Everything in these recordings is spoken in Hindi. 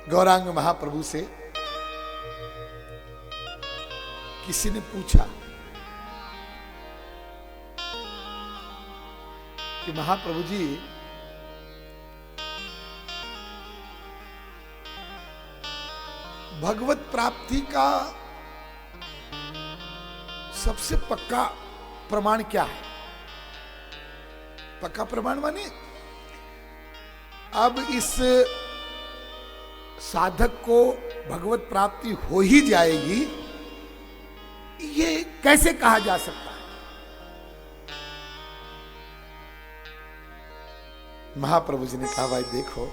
गौरांग महाप्रभु से किसी ने पूछा कि महाप्रभु जी, भगवत प्राप्ति का सबसे पक्का प्रमाण क्या है? पक्का प्रमाण माने अब इस साधक को भगवत प्राप्ति हो ही जाएगी, ये कैसे कहा जा सकता है? महाप्रभु जी ने कहा, भाई देखो,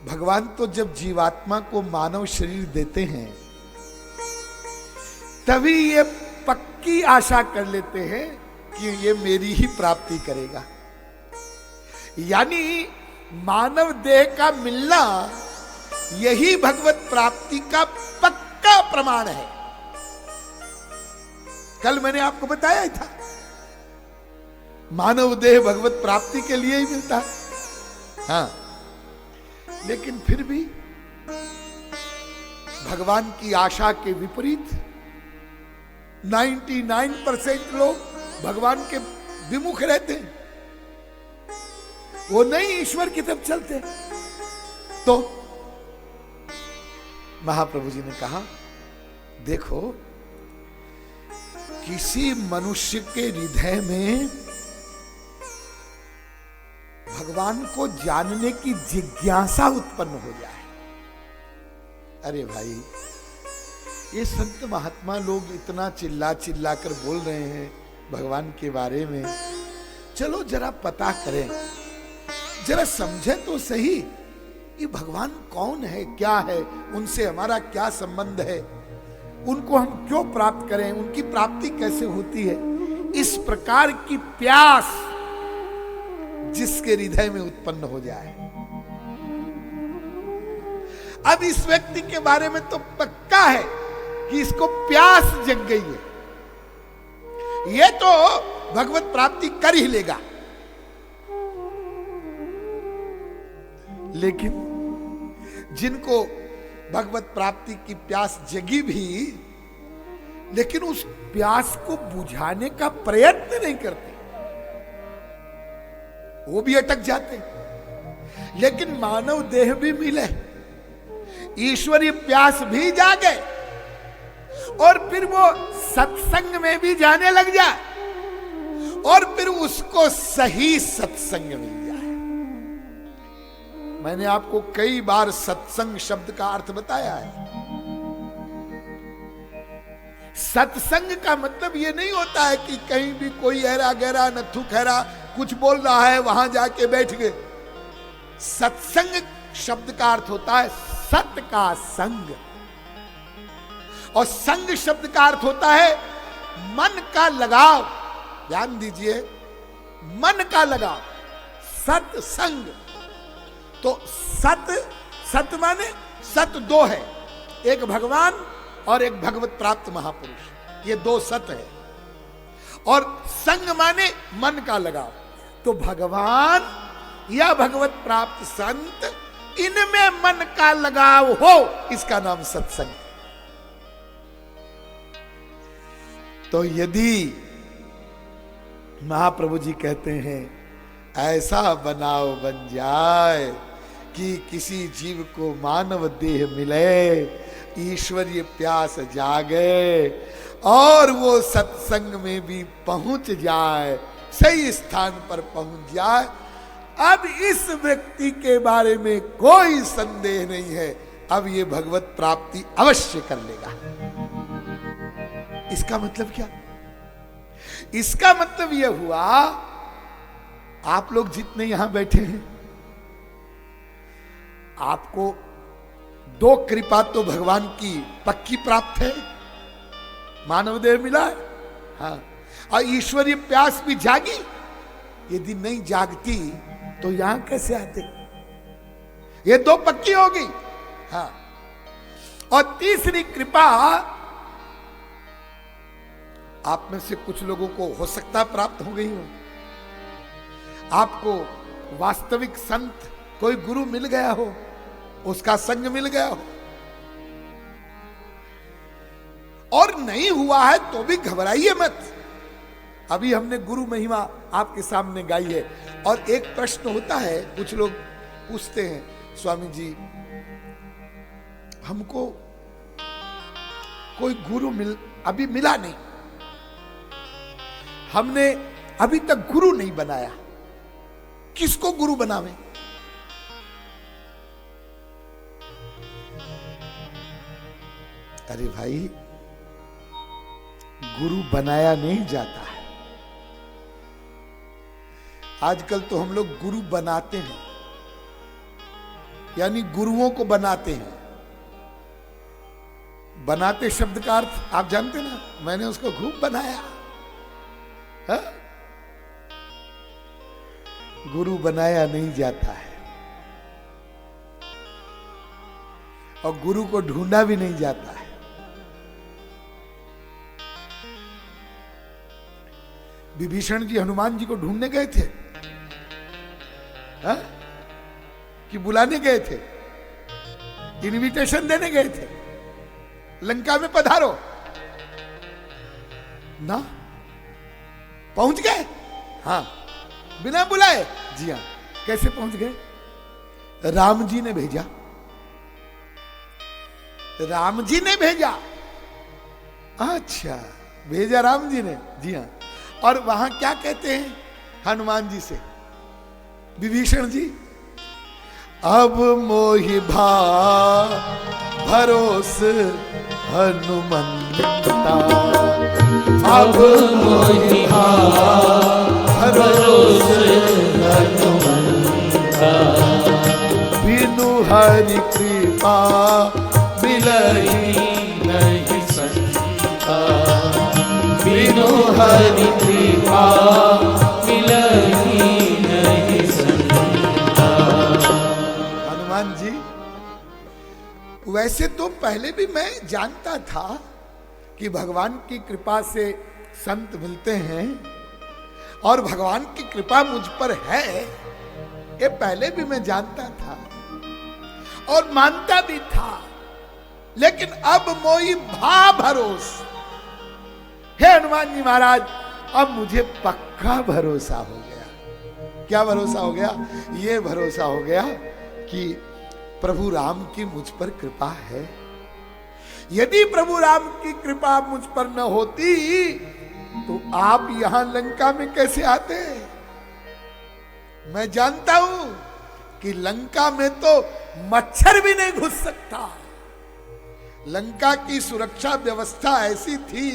भगवान तो जब जीवात्मा को मानव शरीर देते हैं तभी ये पक्की आशा कर लेते हैं कि ये मेरी ही प्राप्ति करेगा। यानी मानव देह का मिलना यही भगवत प्राप्ति का पक्का प्रमाण है। कल मैंने आपको बताया ही था, मानव देह भगवत प्राप्ति के लिए ही मिलता है। हाँ, लेकिन फिर भी भगवान की आशा के विपरीत 99% लोग भगवान के विमुख रहते हैं, वो नहीं ईश्वर की तरफ चलते। तो महाप्रभु जी ने कहा, देखो, किसी मनुष्य के हृदय में भगवान को जानने की जिज्ञासा उत्पन्न हो जाए। अरे भाई, ये संत महात्मा लोग इतना चिल्ला चिल्ला कर बोल रहे हैं भगवान के बारे में, चलो जरा पता करें, जरा समझें तो सही, ये भगवान कौन है, क्या है, उनसे हमारा क्या संबंध है, उनको हम क्यों प्राप्त करें, उनकी प्राप्ति कैसे होती है। इस प्रकार की प्यास जिसके हृदय में उत्पन्न हो जाए। अब इस व्यक्ति के बारे में तो पक्का है कि इसको प्यास जग गई है, ये तो भगवत प्राप्ति कर ही लेगा। लेकिन जिनको भगवत प्राप्ति की प्यास जगी भी, लेकिन उस प्यास को बुझाने का प्रयत्न नहीं करते, वो भी अटक जाते। लेकिन मानव देह भी मिले, ईश्वरीय प्यास भी जागे, और फिर वो सत्संग में भी जाने लग जाए, और फिर उसको सही सत्संग मिल जाए। मैंने आपको कई बार सत्संग शब्द का अर्थ बताया है। सत्संग का मतलब ये नहीं होता है कि कहीं भी कोई ऐरा गहरा नथु खैरा कुछ बोल रहा है वहां जाके बैठ गए। सत्संग शब्द का अर्थ होता है सत का संग, और संग शब्द का अर्थ होता है मन का लगाव। ध्यान दीजिए, मन का लगाव, सत्संग। तो सत माने सत दो है, एक भगवान और एक भगवत प्राप्त महापुरुष, ये दो सत है। और संग माने मन का लगाव। तो भगवान या भगवत प्राप्त संत, इनमें मन का लगाव हो, इसका नाम सत्संग। तो यदि महाप्रभु जी कहते हैं ऐसा बनाओ बन जाए कि किसी जीव को मानव देह मिले, ईश्वरीय प्यास जागे, और वो सत्संग में भी पहुंच जाए, सही स्थान पर पहुंच जाए, अब इस व्यक्ति के बारे में कोई संदेह नहीं है, अब ये भगवत प्राप्ति अवश्य कर लेगा। इसका मतलब क्या? इसका मतलब यह हुआ, आप लोग जितने यहां बैठे हैं, आपको दो कृपा तो भगवान की पक्की प्राप्त है, मानव देह मिला है, हाँ, और ईश्वरीय प्यास भी जागी। यदि नहीं जागती तो यहां कैसे आते? ये दो पक्की होगी। हाँ, और तीसरी कृपा आप में से कुछ लोगों को हो सकता है प्राप्त हो गई हो। आपको वास्तविक संत कोई गुरु मिल गया हो, उसका संग मिल गया हो, और नहीं हुआ है तो भी घबराइए मत। अभी हमने गुरु महिमा आपके सामने गाई है। और एक प्रश्न होता है, कुछ लोग पूछते हैं, स्वामी जी हमको कोई गुरु अभी मिला नहीं, हमने अभी तक गुरु नहीं बनाया, किसको गुरु बनावे? अरे भाई, गुरु बनाया नहीं जाता है। आजकल तो हम लोग गुरु बनाते हैं, यानी गुरुओं को बनाते हैं। बनाते शब्द का अर्थ आप जानते ना, मैंने उसको खूब बनाया है? गुरु बनाया नहीं जाता है, और गुरु को ढूंढा भी नहीं जाता है। विभीषण जी हनुमान जी को ढूंढने गए थे, हा? कि बुलाने गए थे, इनविटेशन देने गए थे, लंका में पधारो ना, पहुंच गए? हाँ, बिना बुलाए? जी हाँ। कैसे पहुंच गए? राम जी ने भेजा, राम जी ने भेजा। अच्छा, भेजा राम जी ने, जी हाँ। और वहां क्या कहते हैं हनुमान जी से विभीषण जी? अब मोहि भरोस हनुमंता, अब मोहि भरोस हनुमंता, बिनु हरि कृपा मिलहि नहीं संता, बिनु हरि कृपा मिलहि नहीं संता। हनुमान जी, वैसे तो पहले भी मैं जानता था कि भगवान की कृपा से संत मिलते हैं और भगवान की कृपा मुझ पर है, ये पहले भी मैं जानता था और मानता भी था। लेकिन अब मोई भरोस, हे हनुमान जी महाराज, अब मुझे पक्का भरोसा हो गया। क्या भरोसा हो गया? ये भरोसा हो गया कि प्रभु राम की मुझ पर कृपा है। यदि प्रभु राम की कृपा मुझ पर न होती तो आप यहां लंका में कैसे आते? मैं जानता हूं कि लंका में तो मच्छर भी नहीं घुस सकता। लंका की सुरक्षा व्यवस्था ऐसी थी।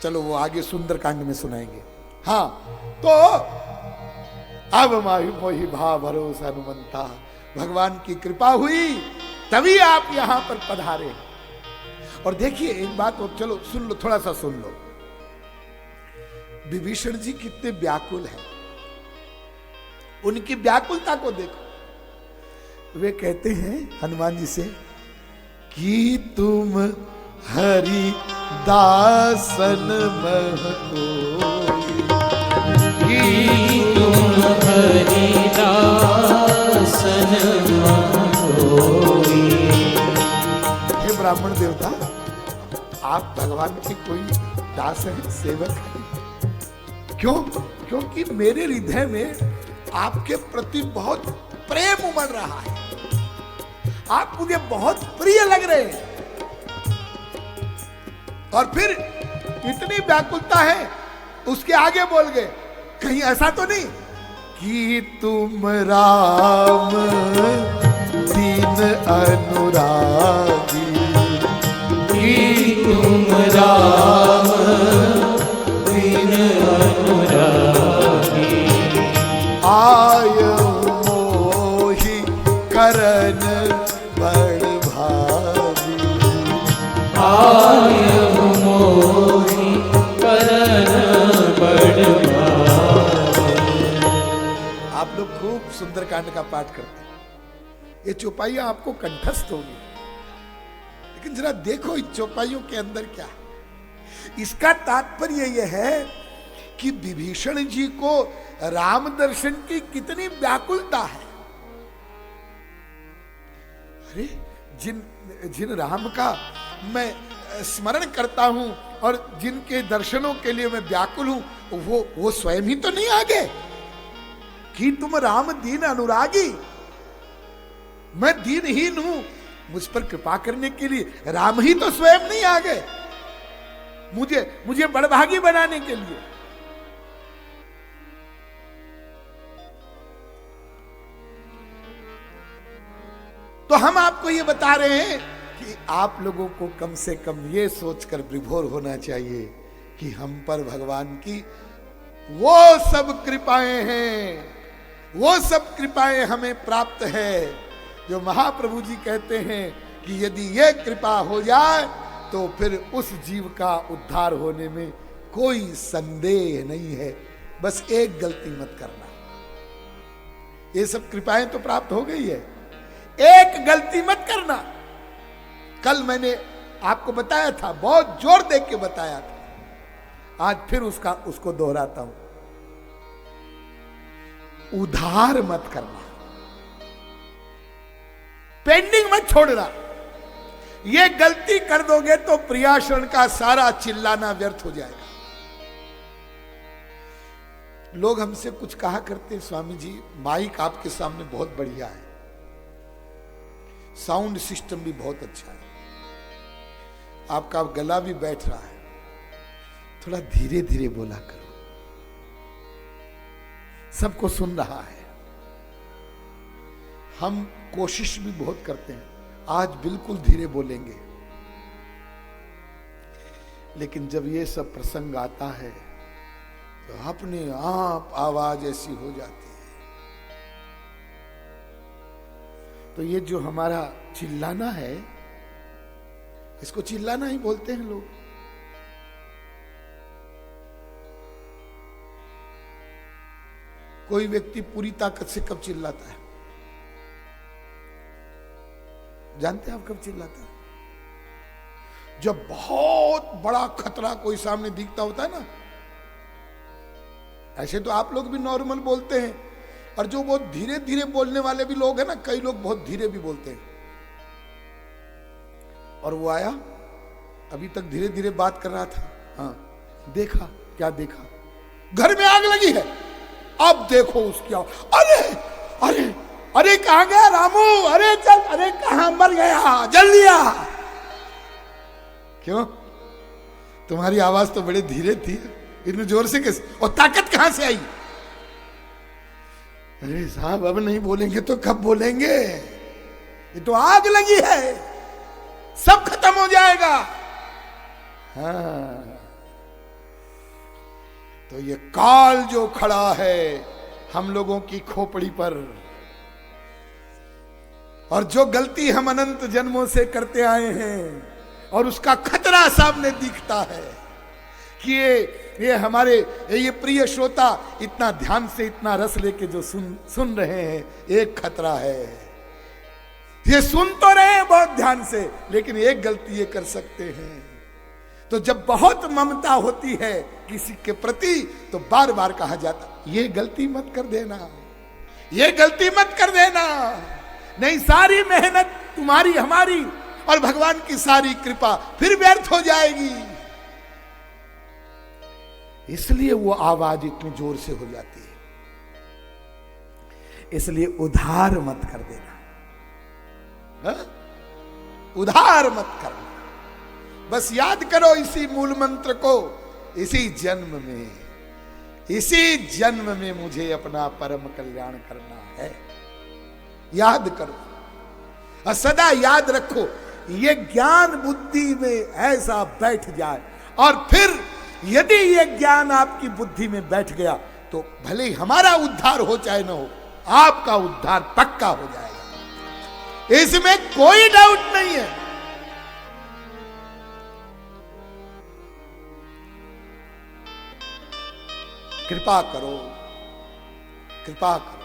चलो वो आगे सुंदरकांड में सुनाएंगे। हाँ, तो अब मोहि भरोसा हनुमंता, भगवान की कृपा हुई तभी आप यहां पर पधारे। और देखिए एक बात, और चलो सुन लो, थोड़ा सा सुन लो। विभीषण जी कितने व्याकुल हैं, उनकी व्याकुलता को देखो। वे कहते हैं हनुमान जी से कि तुम हरि दासन मह कोई, तुम हरि दासन मह कोई। हे ब्राह्मण देवता, आप भगवान के कोई दास हैं, सेवक हैं। क्यों? क्योंकि मेरे हृदय में आपके प्रति बहुत प्रेम उमड़ रहा है, आप मुझे बहुत प्रिय लग रहे हैं। और फिर इतनी व्याकुलता है, उसके आगे बोल गए, कहीं ऐसा तो नहीं कि तुम राम दीन अनुरागी, कि तुम राम दीन अनुरागी, आय मोहि करन बड़ भावी, आय मोहि करन बड़ भावी। आप लोग खूब सुंदरकांड का पाठ करते हैं, ये चौपाइयां आपको कंठस्थ होगी, लेकिन जरा देखो इस चौपाइयों के अंदर क्या है। इसका तात्पर्य यह है कि विभीषण जी को राम दर्शन की कितनी व्याकुलता है। अरे जिन राम का मैं स्मरण करता हूं और जिनके दर्शनों के लिए मैं व्याकुल हूं, वो स्वयं ही तो नहीं आ गए कि तुम राम दीन अनुरागी, मैं दीनहीन हूं, मुझ पर कृपा करने के लिए राम ही तो स्वयं नहीं आ गए मुझे बड़भागी बनाने के लिए। तो हम आपको ये बता रहे हैं कि आप लोगों को कम से कम ये सोचकर विभोर होना चाहिए कि हम पर भगवान की वो सब कृपाएं हैं, वो सब कृपाएं हमें प्राप्त है जो महाप्रभु जी कहते हैं कि यदि ये कृपा हो जाए तो फिर उस जीव का उद्धार होने में कोई संदेह नहीं है। बस एक गलती मत करना। ये सब कृपाएं तो प्राप्त हो गई है, एक गलती मत करना। कल मैंने आपको बताया था, बहुत जोर दे के बताया था, आज फिर उसको दोहराता हूं। उधार मत करना, पेंडिंग मत छोड़ना। ये गलती कर दोगे तो प्रियाशरण का सारा चिल्लाना व्यर्थ हो जाएगा। लोग हमसे कुछ कहा करते हैं, स्वामी जी माइक आपके सामने बहुत बढ़िया है, साउंड सिस्टम भी बहुत अच्छा है, आपका गला भी बैठ रहा है, थोड़ा धीरे धीरे बोला करो, सबको सुन रहा है। हम कोशिश भी बहुत करते हैं, आज बिल्कुल धीरे बोलेंगे, लेकिन जब ये सब प्रसंग आता है तो अपने आप आवाज ऐसी हो जाती है। तो ये जो हमारा चिल्लाना है, इसको चिल्लाना ही बोलते हैं लोग। कोई व्यक्ति पूरी ताकत से कब चिल्लाता है, जानते हैं आप कब चिल्लाता है? जब बहुत बड़ा खतरा कोई सामने दिखता होता है ना। ऐसे तो आप लोग भी नॉर्मल बोलते हैं, और जो बहुत धीरे धीरे बोलने वाले भी लोग हैं ना, कई लोग बहुत धीरे भी बोलते हैं। और वो आया, अभी तक धीरे धीरे बात कर रहा था, हाँ देखा, क्या देखा? घर में आग लगी है, अब देखो उसकी आग। अरे अरे अरे कहां गया रामू, अरे चल, अरे कहां मर गया, जल्दी आ। क्यों? तुम्हारी आवाज तो बड़े धीरे थी, इतने जोर से कैसे, और ताकत कहां से आई? अरे साहब अब नहीं बोलेंगे तो कब बोलेंगे, ये तो आग लगी है, सब खत्म हो जाएगा। हाँ, तो ये काल जो खड़ा है हम लोगों की खोपड़ी पर, और जो गलती हम अनंत जन्मों से करते आए हैं, और उसका खतरा सामने दिखता है कि ये हमारे ये प्रिय श्रोता इतना ध्यान से, इतना रस लेके जो सुन रहे हैं, एक खतरा है। ये सुन तो रहे हैं बहुत ध्यान से, लेकिन एक गलती ये कर सकते हैं। तो जब बहुत ममता होती है किसी के प्रति, तो बार बार कहा जाता, ये गलती मत कर देना, ये गलती मत कर देना, नहीं सारी मेहनत तुम्हारी हमारी और भगवान की सारी कृपा फिर व्यर्थ हो जाएगी। इसलिए वो आवाज इतनी जोर से हो जाती है। इसलिए उधार मत कर देना, हा? उधार मत करना। बस याद करो इसी मूल मंत्र को, इसी जन्म में मुझे अपना परम कल्याण करना है। याद करो और सदा याद रखो, ये ज्ञान बुद्धि में ऐसा बैठ जाए, और फिर यदि ये ज्ञान आपकी बुद्धि में बैठ गया तो भले ही हमारा उद्धार हो चाहे ना हो, आपका उद्धार पक्का हो जाएगा, इसमें कोई डाउट नहीं है। कृपा करो, कृपा करो।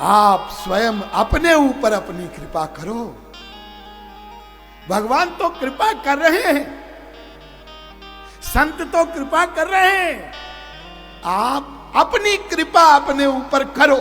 आप स्वयं अपने ऊपर अपनी कृपा करो। भगवान तो कृपा कर रहे हैं, संत तो कृपा कर रहे हैं, आप अपनी कृपा अपने ऊपर करो।